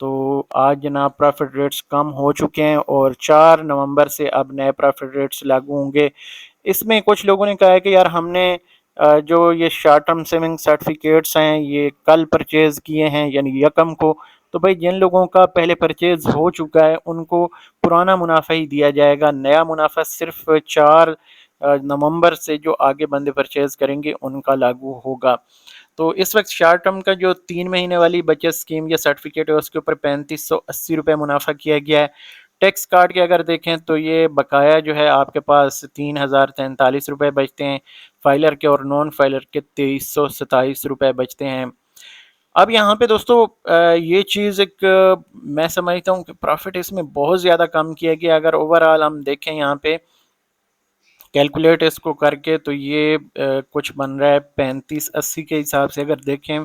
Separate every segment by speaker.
Speaker 1: تو آج جناب پرافٹ ریٹس کم ہو چکے ہیں اور 4 نومبر سے اب نئے پرافٹ ریٹس لاگو ہوں گے۔ اس میں کچھ لوگوں نے کہا ہے کہ یار ہم نے جو یہ شارٹ ٹرم سیونگ سرٹیفکیٹس ہیں یہ کل پرچیز کیے ہیں یعنی یکم کو، تو بھائی جن لوگوں کا پہلے پرچیز ہو چکا ہے ان کو پرانا منافع ہی دیا جائے گا، نیا منافع صرف 4 نومبر سے جو آگے بندے پرچیز کریں گے ان کا لاگو ہوگا۔ تو اس وقت شارٹ ٹرم کا جو 3 مہینے والی بچت اسکیم یا سرٹیفکیٹ ہے اس کے اوپر 3580 روپے منافع کیا گیا ہے۔ ٹیکس کاٹ کے اگر دیکھیں تو یہ بقایا جو ہے آپ کے پاس 3043 روپے بچتے ہیں، فائلر کے اور نان فائلر کے 2327 روپے بچتے ہیں۔ اب یہاں پہ دوستو یہ چیز ایک میں سمجھتا ہوں کہ پروفٹ اس میں بہت زیادہ کم کیا گیا۔ اگر اوورآل ہم دیکھیں یہاں پہ کیلکولیٹ اس کو کر کے تو یہ کچھ بن رہا ہے 3580 کے حساب سے، اگر دیکھیں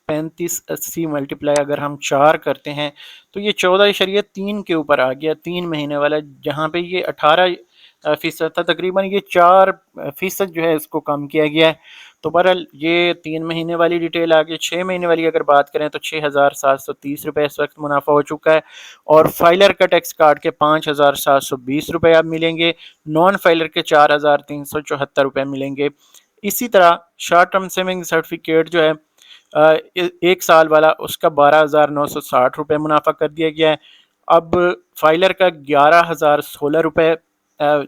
Speaker 1: 3580 ملٹیپلائی اگر ہم 4 کرتے ہیں تو یہ 14.3 کے اوپر آ گیا 3 مہینے والا، جہاں پہ یہ 18% تھا، تقریباً یہ 4% جو ہے اس کو کم کیا گیا ہے۔ تو بہرحال یہ 3 مہینے والی ڈیٹیل آگے، 6 مہینے والی اگر بات کریں تو 6730 روپے اس وقت منافع ہو چکا ہے، اور فائلر کا ٹیکس کاٹ کے 5720 روپے اب ملیں گے، نان فائلر کے 4374 روپے ملیں گے۔ اسی طرح شارٹ ٹرم سیونگ سرٹیفکیٹ جو ہے 1 سال والا اس کا 12960 روپے منافع کر دیا گیا ہے۔ اب فائلر کا 11016 روپے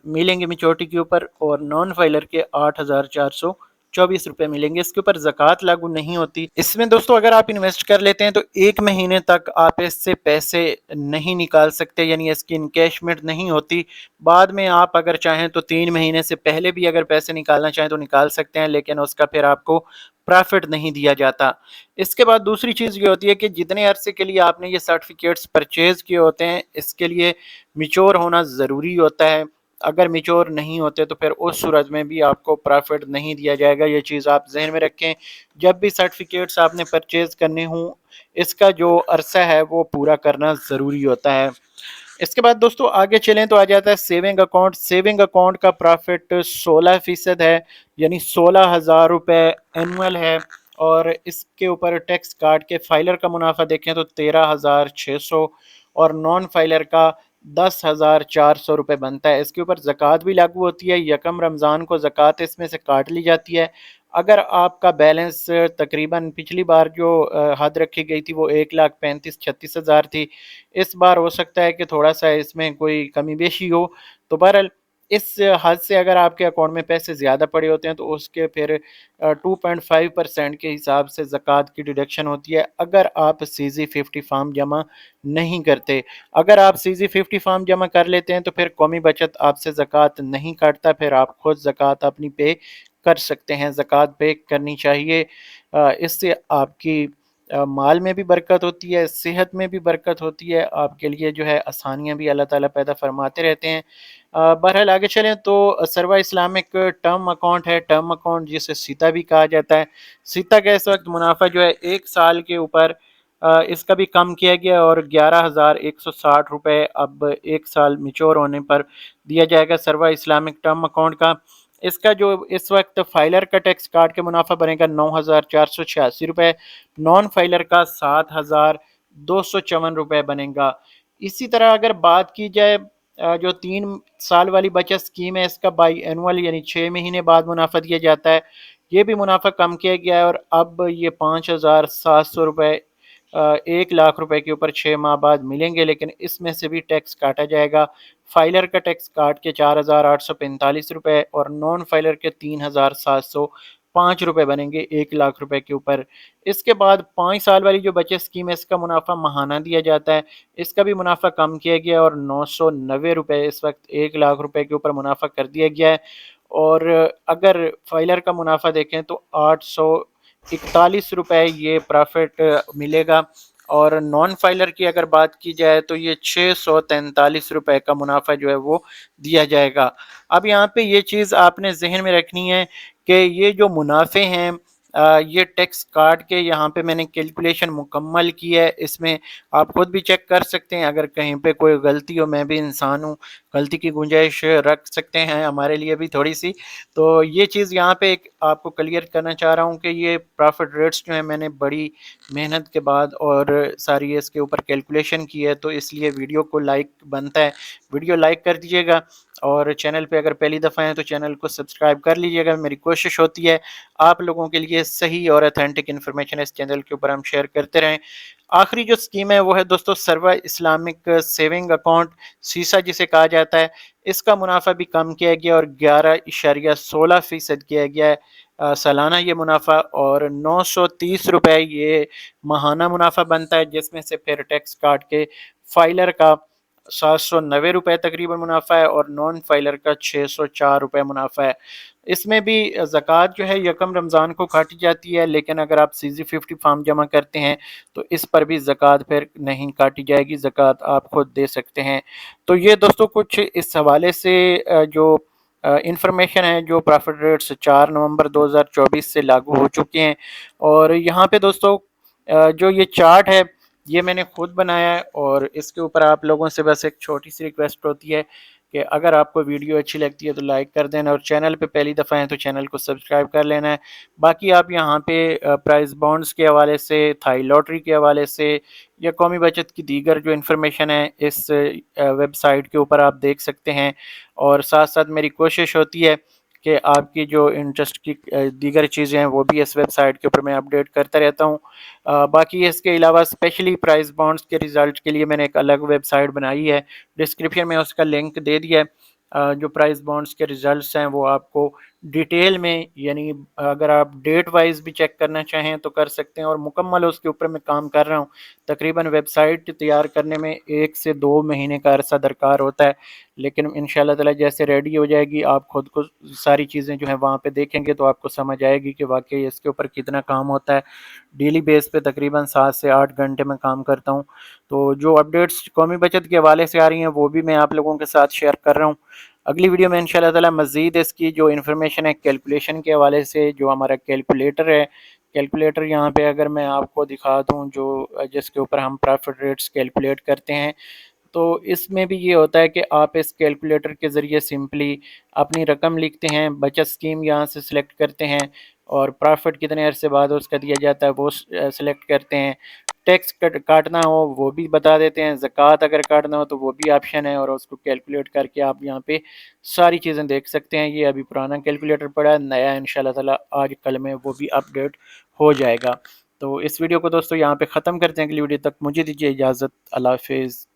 Speaker 1: ملیں گے میچورٹی کے اوپر، اور نان فائلر کے 8424 روپے ملیں گے۔ اس کے اوپر زکوٰۃ لاگو نہیں ہوتی۔ اس میں دوستو اگر آپ انویسٹ کر لیتے ہیں تو 1 مہینے تک آپ اس سے پیسے نہیں نکال سکتے، یعنی اس کی انکیشمنٹ نہیں ہوتی۔ بعد میں آپ اگر چاہیں تو 3 مہینے سے پہلے بھی اگر پیسے نکالنا چاہیں تو نکال سکتے ہیں، لیکن اس کا پھر آپ کو پرافٹ نہیں دیا جاتا۔ اس کے بعد دوسری چیز یہ ہوتی ہے کہ جتنے عرصے کے لیے آپ نے یہ سرٹیفکیٹس پرچیز کیے ہوتے ہیں اس کے لیے میچور ہونا ضروری ہوتا ہے۔ اگر میچور نہیں ہوتے تو پھر اس صورت میں بھی آپ کو پرافٹ نہیں دیا جائے گا۔ یہ چیز آپ ذہن میں رکھیں، جب بھی سرٹیفکیٹس آپ نے پرچیز کرنے ہوں اس کا جو عرصہ ہے وہ پورا کرنا ضروری ہوتا ہے۔ اس کے بعد دوستو آگے چلیں تو آ جاتا ہے سیونگ اکاؤنٹ۔ سیونگ اکاؤنٹ کا پرافٹ 16% ہے، یعنی 16,000 روپے اینول ہے، اور اس کے اوپر ٹیکس کاٹ کے فائلر کا منافع دیکھیں تو 13,600 اور نان فائلر کا 10,400 روپے بنتا ہے۔ اس کے اوپر زکوٰۃ بھی لاگو ہوتی ہے، یکم رمضان کو زکوٰۃ اس میں سے کاٹ لی جاتی ہے۔ اگر آپ کا بیلنس تقریباً پچھلی بار جو حد رکھی گئی تھی وہ 1,35,36,000 تھی، اس بار ہو سکتا ہے کہ تھوڑا سا اس میں کوئی کمی بیشی ہو، تو بہرحال اس حد سے اگر آپ کے اکاؤنٹ میں پیسے زیادہ پڑے ہوتے ہیں تو اس کے پھر 2.5% کے حساب سے زکوٰۃ کی ڈیڈکشن ہوتی ہے اگر آپ CZ50 فارم جمع نہیں کرتے۔ اگر آپ CZ50 فارم جمع کر لیتے ہیں تو پھر قومی بچت آپ سے زکوٰۃ نہیں کاٹتا، پھر آپ خود زکوٰۃ اپنی پے کر سکتے ہیں، زکوٰۃ پے کرنی چاہیے۔ اس سے آپ کی مال میں بھی برکت ہوتی ہے، صحت میں بھی برکت ہوتی ہے، آپ کے لیے جو ہے آسانیاں بھی اللہ تعالیٰ پیدا فرماتے رہتے ہیں۔ بہرحال آگے چلیں تو سروا اسلامک ٹرم اکاؤنٹ ہے، ٹرم اکاؤنٹ جسے سیتا بھی کہا جاتا ہے۔ سیتا کا اس وقت منافع جو ہے 1 سال کے اوپر اس کا بھی کم کیا گیا، اور 11,160 روپے اب 1 سال میچور ہونے پر دیا جائے گا سروا اسلامک ٹرم اکاؤنٹ کا۔ اس کا جو اس وقت فائلر کا ٹیکس کاٹ کے منافع بنے گا 9,486 روپے، نان فائلر کا 7,254 روپے بنے گا۔ اسی طرح اگر بات کی جائے جو 3 سال والی بچت اسکیم ہے اس کا بائی اینول یعنی 6 مہینے بعد منافع دیا جاتا ہے، یہ بھی منافع کم کیا گیا ہے، اور اب یہ 5,700 روپے 1 لاکھ روپے کے اوپر 6 ماہ بعد ملیں گے، لیکن اس میں سے بھی ٹیکس کاٹا جائے گا۔ فائلر کا ٹیکس کاٹ کے 4,845 روپے اور نان فائلر کے 3,705 روپے بنیں گے 1 لاکھ روپے کے اوپر۔ اس کے بعد 5 سال والی جو بچت اسکیم ہے اس کا منافع ماہانہ دیا جاتا ہے، اس کا بھی منافع کم کیا گیا اور 990 روپے اس وقت 1 لاکھ روپے کے اوپر منافع کر دیا گیا ہے۔ اور اگر فائلر کا منافع دیکھیں تو 841 روپے یہ پرافٹ ملے گا، اور نان فائلر کی اگر بات کی جائے تو یہ 643 روپے کا منافع جو ہے وہ دیا جائے گا۔ اب یہاں پہ یہ چیز آپ نے ذہن میں رکھنی ہے کہ یہ جو منافع ہیں یہ ٹیکس کاٹ کے یہاں پہ میں نے کیلکولیشن مکمل کی ہے. اس میں آپ خود بھی چیک کر سکتے ہیں، اگر کہیں پہ کوئی غلطی ہو، میں بھی انسان ہوں، غلطی کی گنجائش رکھ سکتے ہیں ہمارے لیے بھی تھوڑی سی. تو یہ چیز یہاں پہ آپ کو کلیئر کرنا چاہ رہا ہوں کہ یہ پرافٹ ریٹس جو ہیں میں نے بڑی محنت کے بعد اور ساری اس کے اوپر کیلکولیشن کی ہے، تو اس لیے ویڈیو کو لائک بنتا ہے، ویڈیو لائک کر دیجیے گا، اور چینل پہ اگر پہلی دفعہ ہیں تو چینل کو سبسکرائب کر لیجیے گا. میری کوشش ہوتی ہے آپ لوگوں کے لیے صحیح اور اتھینٹک انفارمیشن اس چینل کے اوپر ہم شیئر کرتے رہیں. آخری جو اسکیم ہے وہ ہے دوستو سروا اسلامک سیونگ اکاؤنٹ، سیسا جسے کہا جاتا ہے. اس کا منافع بھی کم کیا گیا اور 11.16% کیا گیا ہے سالانہ یہ منافع، اور 930 روپے یہ ماہانہ منافع بنتا ہے، جس میں سے پھر ٹیکس کاٹ کے فائلر کا 790 روپے تقریباً منافع ہے اور نان فائلر کا 604 روپے منافع ہے. اس میں بھی زکوٰۃ جو ہے یکم رمضان کو کاٹی جاتی ہے، لیکن اگر آپ CZ50 فارم جمع کرتے ہیں تو اس پر بھی زکوٰۃ پھر نہیں کاٹی جائے گی، زکوٰۃ آپ خود دے سکتے ہیں. تو یہ دوستو کچھ اس حوالے سے جو انفارمیشن ہے جو پرافٹ ریٹس 4 نومبر 2024 سے لاگو ہو چکے ہیں. اور یہاں پہ دوستو جو یہ چارٹ ہے یہ میں نے خود بنایا ہے، اور اس کے اوپر آپ لوگوں سے بس ایک چھوٹی سی ریکویسٹ ہوتی ہے کہ اگر آپ کو ویڈیو اچھی لگتی ہے تو لائک کر دینا، اور چینل پہ پہلی دفعہ ہیں تو چینل کو سبسکرائب کر لینا ہے. باقی آپ یہاں پہ پرائز بانڈز کے حوالے سے، تھائی لاٹری کے حوالے سے، یا قومی بچت کی دیگر جو انفارمیشن ہے اس ویب سائٹ کے اوپر آپ دیکھ سکتے ہیں. اور ساتھ ساتھ میری کوشش ہوتی ہے کہ آپ کی جو انٹرسٹ کی دیگر چیزیں ہیں وہ بھی اس ویب سائٹ کے اوپر میں اپڈیٹ کرتا رہتا ہوں. باقی اس کے علاوہ اسپیشلی پرائز بانڈز کے ریزلٹ کے لیے میں نے ایک الگ ویب سائٹ بنائی ہے، ڈسکرپشن میں اس کا لنک دے دیا ہے. جو پرائز بانڈز کے ریزلٹس ہیں وہ آپ کو ڈیٹیل میں، یعنی اگر آپ ڈیٹ وائز بھی چیک کرنا چاہیں تو کر سکتے ہیں، اور مکمل اس کے اوپر میں کام کر رہا ہوں. تقریباً ویب سائٹ تیار کرنے میں 1 سے 2 مہینے کا عرصہ درکار ہوتا ہے، لیکن انشاءاللہ تعالی جیسے ریڈی ہو جائے گی آپ خود کو ساری چیزیں جو ہیں وہاں پہ دیکھیں گے تو آپ کو سمجھ آئے گی کہ واقعی اس کے اوپر کتنا کام ہوتا ہے. ڈیلی بیس پہ تقریباً 7 سے 8 گھنٹے میں کام کرتا ہوں. تو جو اپڈیٹس قومی بچت کے حوالے سے آ رہی ہیں وہ بھی میں آپ لوگوں کے ساتھ شیئر کر رہا ہوں. اگلی ویڈیو میں انشاءاللہ تعالی مزید اس کی جو انفارمیشن ہے کیلکولیشن کے حوالے سے، جو ہمارا کیلکولیٹر ہے، کیلکولیٹر یہاں پہ اگر میں آپ کو دکھا دوں جو جس کے اوپر ہم پرافٹ ریٹس کیلکولیٹ کرتے ہیں، تو اس میں بھی یہ ہوتا ہے کہ آپ اس کیلکولیٹر کے ذریعے سمپلی اپنی رقم لکھتے ہیں، بچت اسکیم یہاں سے سلیکٹ کرتے ہیں، اور پرافٹ کتنے عرصے بعد اس کا دیا جاتا ہے وہ سلیکٹ کرتے ہیں. ٹیکس کاٹنا ہو وہ بھی بتا دیتے ہیں، زکوٰۃ اگر کاٹنا ہو تو وہ بھی آپشن ہے، اور اس کو کیلکولیٹ کر کے آپ یہاں پہ ساری چیزیں دیکھ سکتے ہیں. یہ ابھی پرانا کیلکولیٹر پڑا ہے، نیا انشاءاللہ تعالی آج کل میں وہ بھی اپڈیٹ ہو جائے گا. تو اس ویڈیو کو دوستو یہاں پہ ختم کرتے ہیں، اگلی ویڈیو تک مجھے دیجیے اجازت. اللہ حافظ.